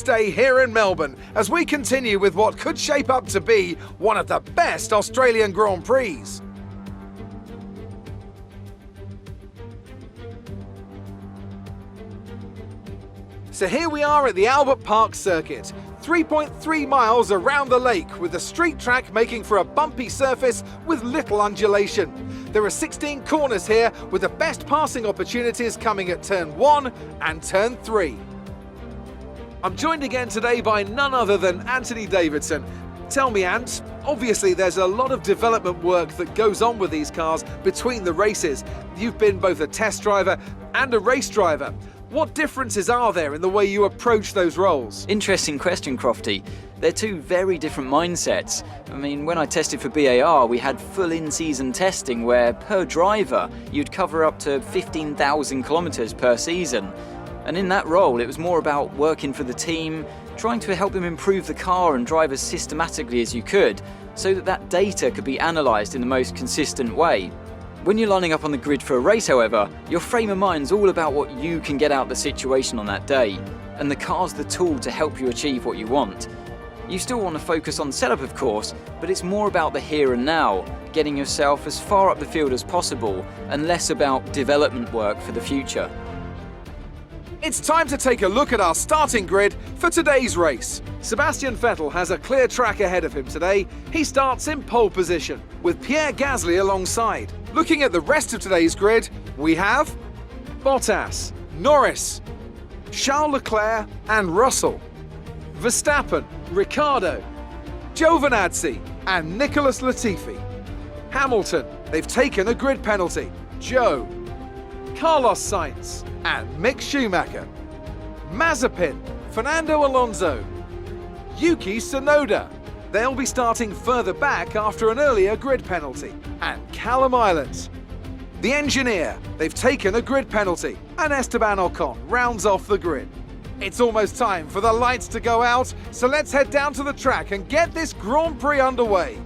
Stay here in Melbourne as we continue with what could shape up to be one of the best Australian Grand Prix. So here we are at the Albert Park circuit, 3.3 miles around the lake, with the street track making for a bumpy surface with little undulation. There are 16 corners here, with the best passing opportunities coming at turn 1 and turn 3. I'm joined again today by none other than Anthony Davidson. Tell me, Ant, obviously there's a lot of development work that goes on with these cars between the races. You've been both a test driver and a race driver. What differences are there in the way you approach those roles? Interesting question, Crofty. They're two very different mindsets. I mean, when I tested for BAR, we had full in-season testing where, per driver, you'd cover up to 15,000 kilometres per season. And in that role, it was more about working for the team, trying to help them improve the car and drive as systematically as you could, so that that data could be analysed in the most consistent way. When you're lining up on the grid for a race, however, your frame of mind's all about what you can get out of the situation on that day, and the car's the tool to help you achieve what you want. You still want to focus on setup, of course, but it's more about the here and now, getting yourself as far up the field as possible, and less about development work for the future. It's time to take a look at our starting grid for today's race. Sebastian Vettel has a clear track ahead of him today. He starts in pole position, with Pierre Gasly alongside. Looking at the rest of today's grid, we have Bottas, Norris, Charles Leclerc and Russell, Verstappen, Ricciardo, Giovinazzi and Nicholas Latifi. Hamilton, they've taken a grid penalty. Joe, Carlos Sainz and Mick Schumacher. Mazepin, Fernando Alonso, Yuki Tsunoda. They'll be starting further back after an earlier grid penalty. And Callum Islands. The engineer, they've taken a grid penalty, and Esteban Ocon rounds off the grid. It's almost time for the lights to go out, so let's head down to the track and get this Grand Prix underway.